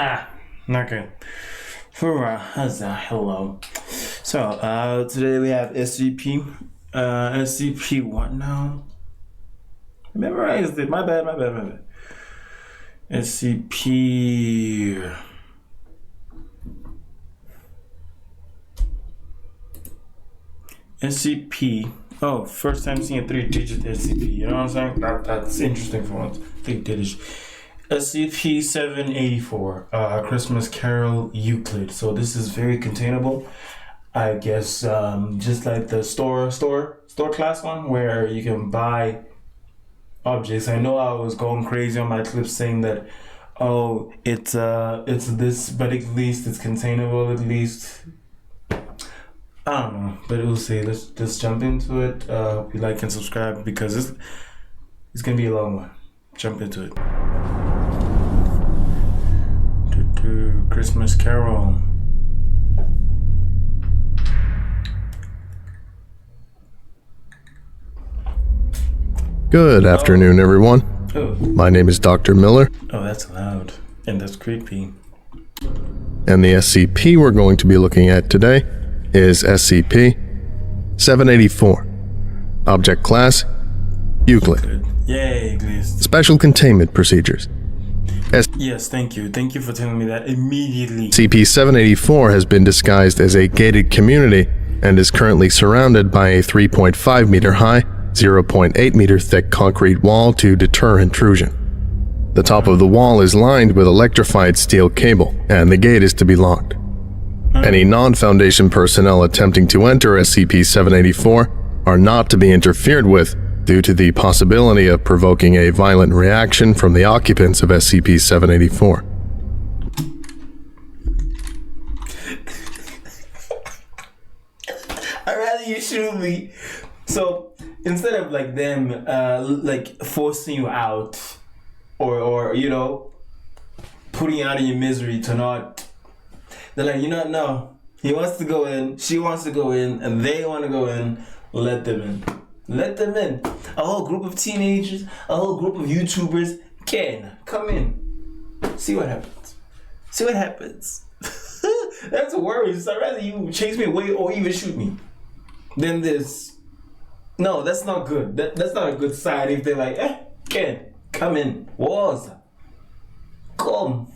Okay. Hello. So, today we have SCP. SCP what now? Memorized it. My bad. SCP. SCP. Oh, first time seeing a 3-digit SCP. You know what I'm saying? That's interesting for once. 3-digit. SCP-784, Christmas Carol Euclid. So this is very containable. I guess just like the store class one where you can buy objects. I know I was going crazy on my clip saying that, oh, it's this, but at least it's containable. At least I don't know, but we'll see. Let's just jump into it. Hope you like and subscribe because it's gonna be a long one. Jump into it. Christmas Carol. Good afternoon, everyone. Oh. My name is Dr. Miller. Oh, that's loud. And that's creepy. And the SCP we're going to be looking at today is SCP-784. Object Class, Euclid. Yay, Euclid. Special Containment Procedures. Yes, thank you. Thank you for telling me that immediately. SCP-784 has been disguised as a gated community and is currently surrounded by a 3.5 meter high, 0.8 meter thick concrete wall to deter intrusion. The top of the wall is lined with electrified steel cable, and the gate is to be locked. Any non-Foundation personnel attempting to enter SCP-784 are not to be interfered with due to the possibility of provoking a violent reaction from the occupants of SCP-784. I'd rather you shoot me. So instead of like them like forcing you out or you know putting you out of your misery to not, they're like, no, he wants to go in, she wants to go in, and they want to go in, let them in. Let them in. A whole group of teenagers, a whole group of YouTubers can come in. See what happens. That's worse. I'd rather you chase me away or even shoot me than this. No, that's not good. That's not a good sign if they're like, Ken, come in. Wars. Come.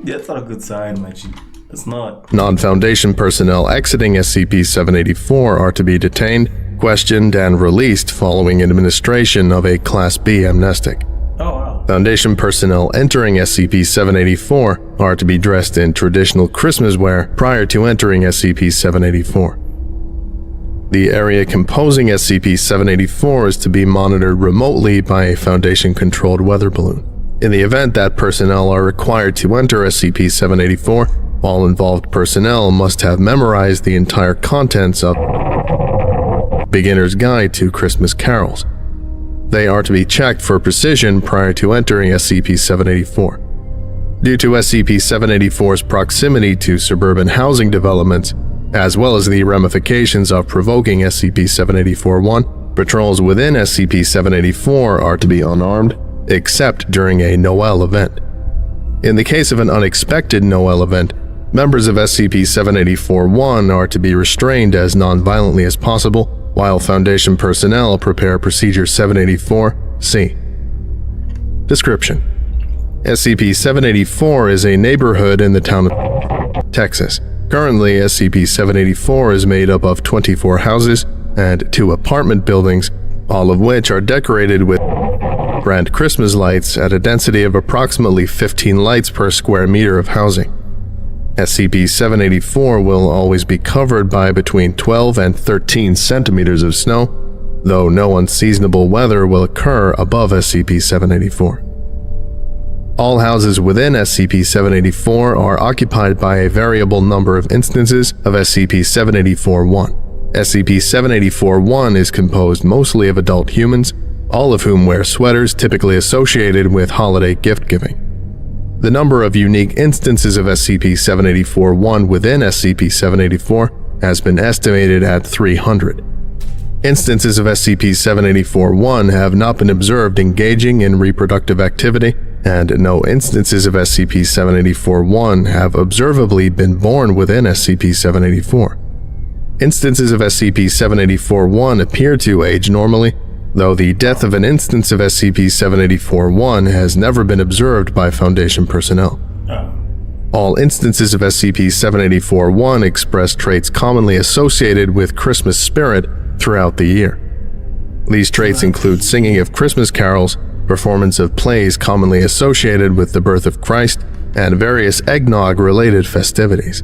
That's not a good sign, my G. It's not. Non-Foundation personnel exiting SCP-784 are to be detained, questioned, and released following administration of a Class B amnestic. Oh, wow. Foundation personnel entering SCP-784 are to be dressed in traditional Christmas wear prior to entering SCP-784. The area composing SCP-784 is to be monitored remotely by a Foundation-controlled weather balloon. In the event that personnel are required to enter SCP-784, all involved personnel must have memorized the entire contents of Beginner's Guide to Christmas Carols. They are to be checked for precision prior to entering SCP-784. Due to SCP-784's proximity to suburban housing developments, as well as the ramifications of provoking SCP-784-1, patrols within SCP-784 are to be unarmed, except during a Noel event. In the case of an unexpected Noel event, members of SCP-784-1 are to be restrained as non-violently as possible, while Foundation personnel prepare Procedure 784-C. Description: SCP-784 is a neighborhood in the town of Texas. Currently, SCP-784 is made up of 24 houses and 2 apartment buildings, all of which are decorated with grand Christmas lights at a density of approximately 15 lights per square meter of housing. SCP-784 will always be covered by between 12 and 13 centimeters of snow, though no unseasonable weather will occur above SCP-784. All houses within SCP-784 are occupied by a variable number of instances of SCP-784-1. SCP-784-1 is composed mostly of adult humans, all of whom wear sweaters typically associated with holiday gift-giving. The number of unique instances of SCP-784-1 within SCP-784 has been estimated at 300. Instances of SCP-784-1 have not been observed engaging in reproductive activity and no instances of SCP-784-1 have observably been born within SCP-784. Instances of SCP-784-1 appear to age normally, though the death of an instance of SCP-784-1 has never been observed by Foundation personnel. All instances of SCP-784-1 express traits commonly associated with Christmas spirit throughout the year. These traits include singing of Christmas carols, performance of plays commonly associated with the birth of Christ, and various eggnog-related festivities.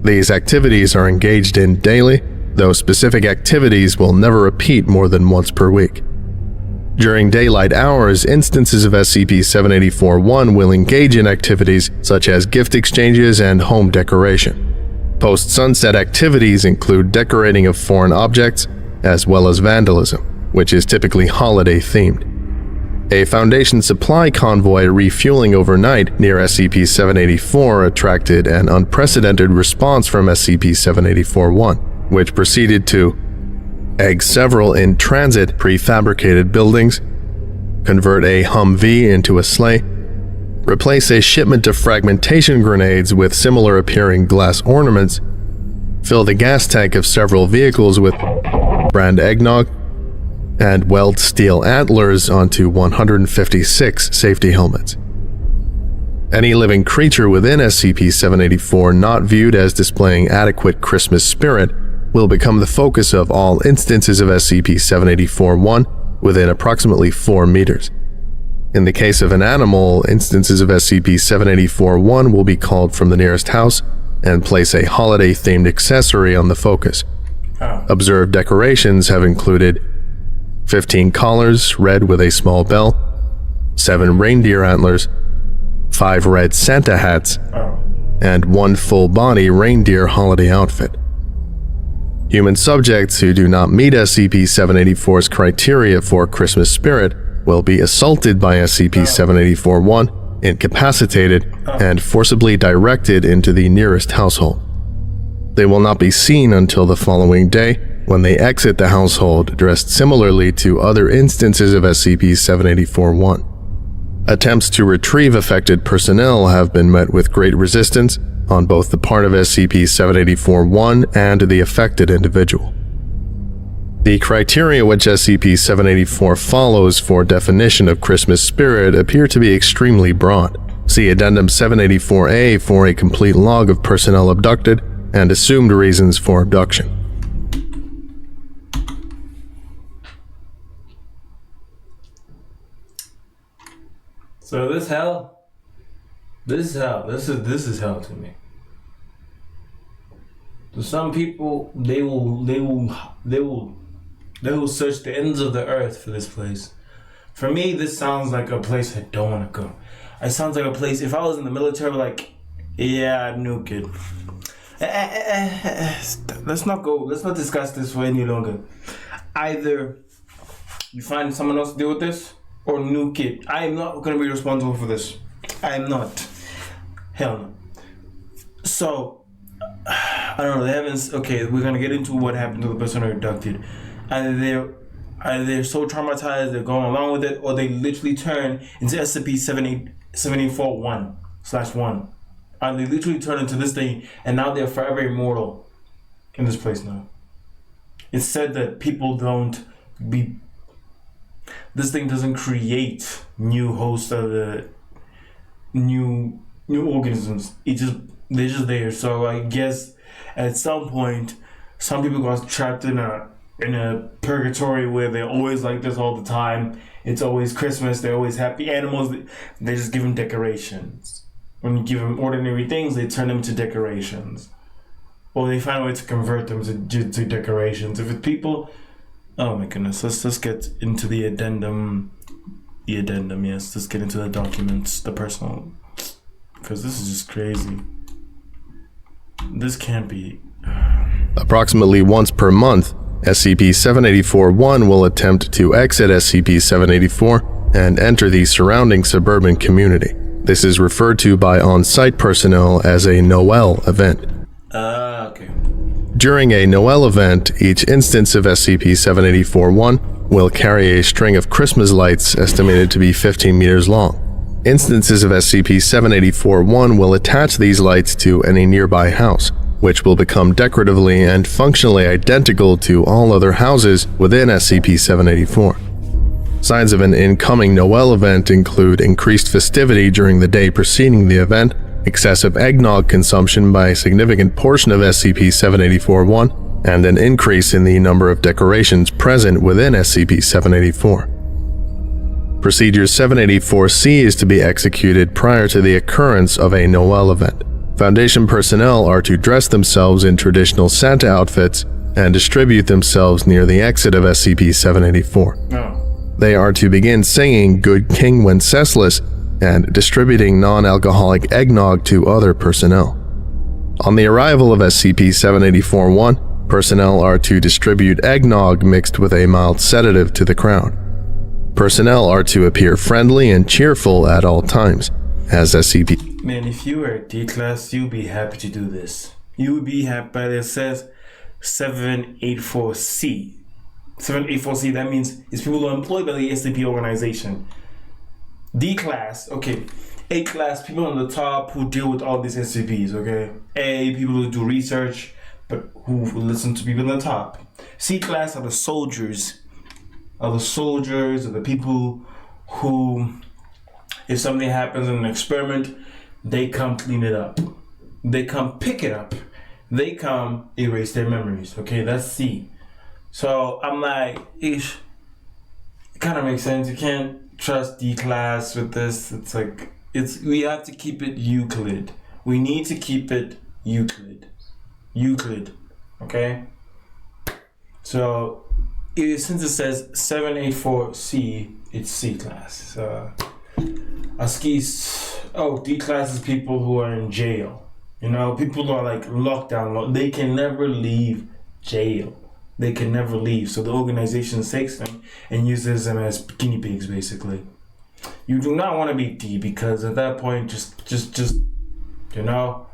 These activities are engaged in daily, though specific activities will never repeat more than once per week. During daylight hours, instances of SCP-784-1 will engage in activities such as gift exchanges and home decoration. Post-sunset activities include decorating of foreign objects, as well as vandalism, which is typically holiday-themed. A Foundation supply convoy refueling overnight near SCP-784 attracted an unprecedented response from SCP-784-1, which proceeded to egg several in-transit prefabricated buildings, convert a Humvee into a sleigh, replace a shipment of fragmentation grenades with similar-appearing glass ornaments, fill the gas tank of several vehicles with brand eggnog, and weld steel antlers onto 156 safety helmets. Any living creature within SCP-784 not viewed as displaying adequate Christmas spirit will become the focus of all instances of SCP-784-1 within approximately 4 meters. In the case of an animal, instances of SCP-784-1 will be called from the nearest house and place a holiday-themed accessory on the focus. Observed decorations have included 15 collars, red with a small bell, 7 reindeer antlers, 5 red Santa hats, and 1 full-body reindeer holiday outfit. Human subjects who do not meet SCP-784's criteria for Christmas spirit will be assaulted by SCP-784-1, incapacitated, and forcibly directed into the nearest household. They will not be seen until the following day, when they exit the household dressed similarly to other instances of SCP-784-1. Attempts to retrieve affected personnel have been met with great resistance on both the part of SCP-784-1 and the affected individual. The criteria which SCP-784 follows for definition of Christmas spirit appear to be extremely broad. See Addendum 784-A for a complete log of personnel abducted and assumed reasons for abduction. So this is hell to me. To some people, they will search the ends of the earth for this place. For me, this sounds like a place I don't want to go. It sounds like a place, if I was in the military, like, yeah, nuke it. Let's not discuss this for any longer. Either you find someone else to deal with this, or nuke it. I am not going to be responsible for this. I am not. Hell no. So, I don't know, they haven't, okay, we're going to get into what happened to the person who abducted. Either they're so traumatized, they're going along with it, or they literally turn into SCP-784-1/1. And they literally turn into this thing, and now they're forever immortal in this place now. It's said that people this thing doesn't create new hosts of the new organisms. They're just there. So I guess at some point, some people got trapped in a purgatory where they're always like this all the time. It's always Christmas. They're always happy. Animals, they just give them decorations. When you give them ordinary things, they turn them to decorations. Or they find a way to convert them to decorations. If it's people, oh my goodness, let's get into the addendum. The addendum, yes. Let's get into the documents, the personal, because this is just crazy. This can't be. Approximately once per month, SCP-784-1 will attempt to exit SCP-784 and enter the surrounding suburban community. This is referred to by on-site personnel as a Noel event. Okay. During a Noel event, each instance of SCP-784-1 will carry a string of Christmas lights estimated to be 15 meters long. Instances of SCP-784-1 will attach these lights to any nearby house, which will become decoratively and functionally identical to all other houses within SCP-784. Signs of an incoming Noel event include increased festivity during the day preceding the event, excessive eggnog consumption by a significant portion of SCP-784-1, and an increase in the number of decorations present within SCP-784. Procedure 784-C is to be executed prior to the occurrence of a Noel event. Foundation personnel are to dress themselves in traditional Santa outfits and distribute themselves near the exit of SCP-784. Oh. They are to begin singing Good King Wenceslas and distributing non-alcoholic eggnog to other personnel. On the arrival of SCP-784-1, personnel are to distribute eggnog mixed with a mild sedative to the crowd. Personnel are to appear friendly and cheerful at all times, as SCP. Man, if you were a D class, you'd be happy to do this. You would be happy, but it says 784C. 784C, that means it's people who are employed by the SCP organization. D class, okay. A class, people on the top who deal with all these SCPs, okay. A, people who do research, but who listen to people on the top. C class are the soldiers. Are the people who, if something happens in an experiment, they come clean it up. They come pick it up. They come erase their memories, okay. That's C. So I'm like, it kind of makes sense. You can't trust D class with this. It's like, we have to keep it Euclid. We need to keep it Euclid. Euclid, okay? So since it says 784C, it's C class. D class is people who are in jail. You know, people who are like locked down. They can never leave jail. They can never leave. So the organization takes them and uses them as guinea pigs, basically. You do not want to be D, because at that point, just you know.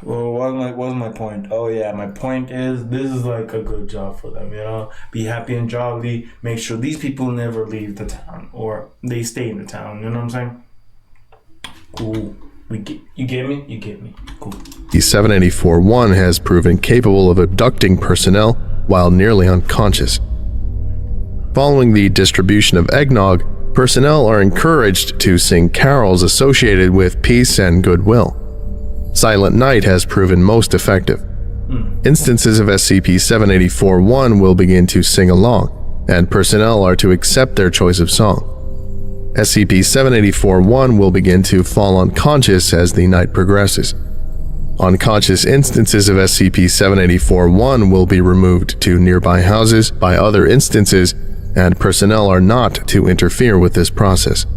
Well, what was my point? Oh yeah, my point is this is like a good job for them, you know. Be happy and jolly. Make sure these people never leave the town, or they stay in the town. You know what I'm saying? Cool. You get me? You get me. Cool. The 784-1 has proven capable of abducting personnel while nearly unconscious. Following the distribution of eggnog, personnel are encouraged to sing carols associated with peace and goodwill. Silent Night has proven most effective. Instances of SCP-784-1 will begin to sing along, and personnel are to accept their choice of song. SCP-784-1 will begin to fall unconscious as the night progresses. Unconscious instances of SCP-784-1 will be removed to nearby houses by other instances, and personnel are not to interfere with this process.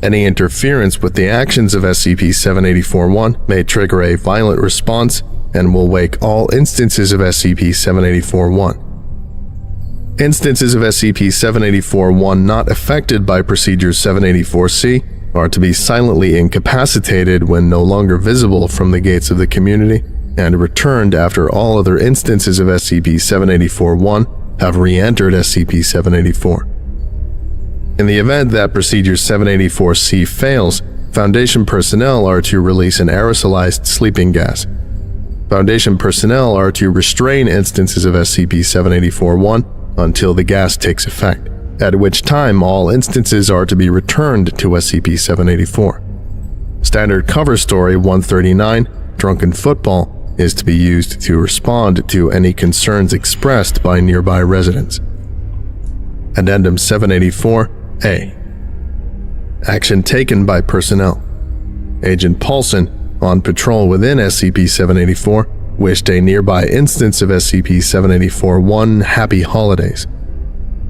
Any interference with the actions of SCP-784-1 may trigger a violent response and will wake all instances of SCP-784-1. Instances of SCP-784-1 not affected by Procedure 784-C are to be silently incapacitated when no longer visible from the gates of the community, and returned after all other instances of SCP-784-1 have re-entered SCP-784. In the event that Procedure 784-C fails, Foundation personnel are to release an aerosolized sleeping gas. Foundation personnel are to restrain instances of SCP-784-1 until the gas takes effect, at which time all instances are to be returned to SCP-784. Standard cover story 139, Drunken Football, is to be used to respond to any concerns expressed by nearby residents. Addendum 784-A. Action taken by personnel. Agent Paulson, on patrol within SCP-784, wished a nearby instance of SCP-784-1 happy holidays.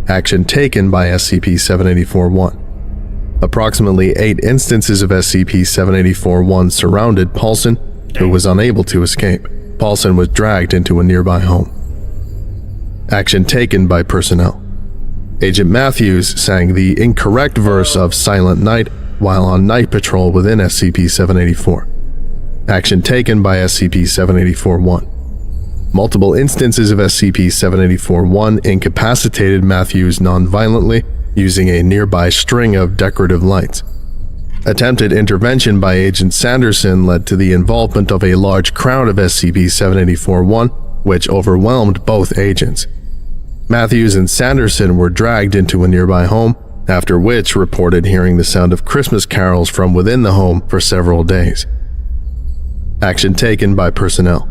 Action taken by SCP-784-1. Approximately 8 instances of SCP-784-1 surrounded Paulson, who was unable to escape. Paulson was dragged into a nearby home. Action taken by personnel. Agent Matthews sang the incorrect verse of Silent Night while on night patrol within SCP-784. Action taken by SCP-784-1. Multiple instances of SCP-784-1 incapacitated Matthews non-violently using a nearby string of decorative lights. Attempted intervention by Agent Sanderson led to the involvement of a large crowd of SCP-784-1, which overwhelmed both agents. Matthews and Sanderson were dragged into a nearby home, after which reported hearing the sound of Christmas carols from within the home for several days. Action taken by personnel.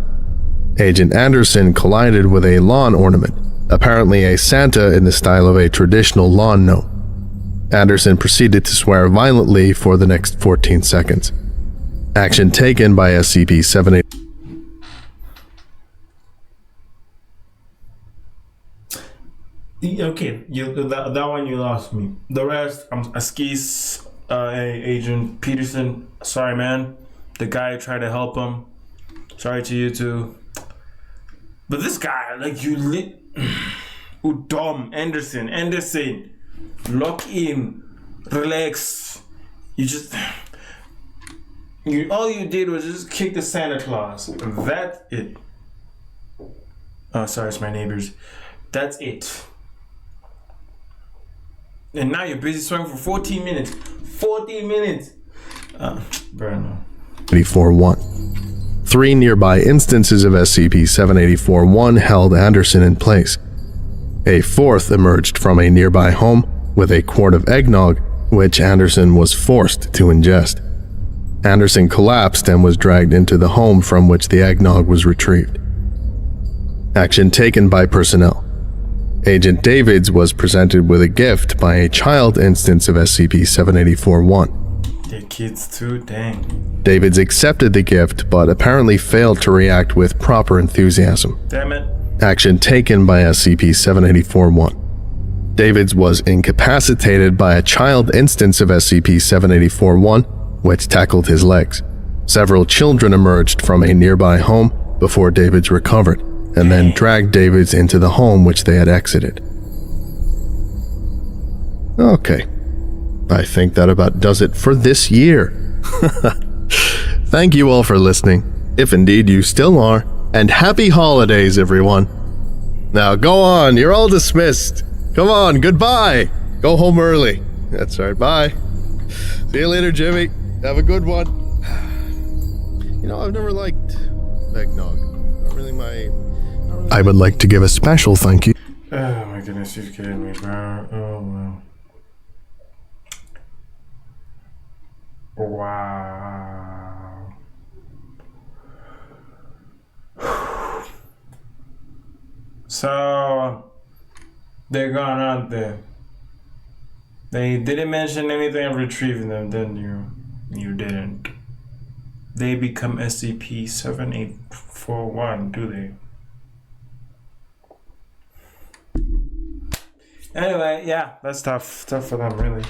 Agent Anderson collided with a lawn ornament, apparently a Santa in the style of a traditional lawn gnome. Anderson proceeded to swear violently for the next 14 seconds. Action taken by SCP-784. Okay, that one you lost me. The rest, Askis, Agent Peterson. Sorry, man. The guy tried to help him. Sorry to you too. But this guy, like dumb. Anderson. Lock in. Relax. All you did was just kick the Santa Claus. That's it. Oh, sorry, it's my neighbors. That's it. And now you're busy swearing for 14 minutes. 14 minutes! Bruno. 784-1. 3 nearby instances of SCP-784-1 held Anderson in place. A 4th emerged from a nearby home with a quart of eggnog, which Anderson was forced to ingest. Anderson collapsed and was dragged into the home from which the eggnog was retrieved. Action taken by personnel. Agent Davids was presented with a gift by a child instance of SCP-784-1. They're kids too, dang. Davids accepted the gift, but apparently failed to react with proper enthusiasm. Damn it. Action taken by SCP-784-1. Davids was incapacitated by a child instance of SCP-784-1, which tackled his legs. Several children emerged from a nearby home before Davids recovered, and then dragged Davids into the home which they had exited. Okay. I think that about does it for this year. Thank you all for listening, if indeed you still are, and happy holidays, everyone. Now go on, you're all dismissed. Come on, goodbye. Go home early. That's right, bye. See you later, Jimmy. Have a good one. You know, I've never liked eggnog. Not really my... I would like to give a special thank you. Oh my goodness, you're kidding me, bro. Oh wow. Wow. So they're gone out there. They didn't mention anything of retrieving them, didn't you? You didn't. They become SCP-7841, do they? Anyway, yeah, that's tough for them, really.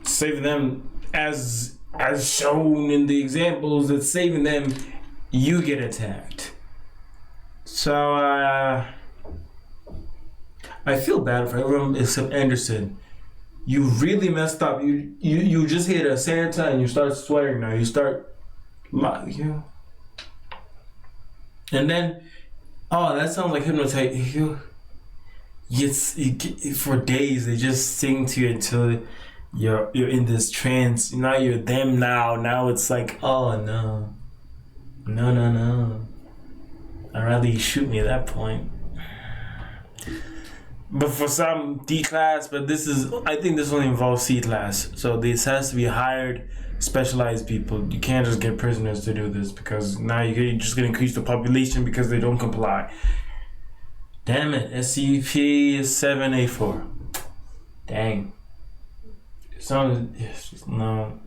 Saving them, as shown in the examples, that saving them, you get attacked. So, I feel bad for everyone except Anderson. You really messed up. You just hit a Santa and you start swearing now. You start, yeah. And then, oh, that sounds like hypnotize. For days they just sing to you until you're in this trance. Now you're them now. Now it's like, oh no. I'd rather you shoot me at that point. But for some D class, but I think this only involves C class. So this has to be hired, specialized people. You can't just get prisoners to do this, because now you're just gonna increase the population because they don't comply. Damn it, SCP-784. Dang. No.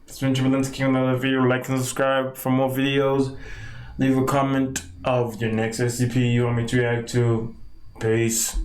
It's been Jabalinsky on another video. Like and subscribe for more videos. Leave a comment of your next SCP you want me to react to. Peace.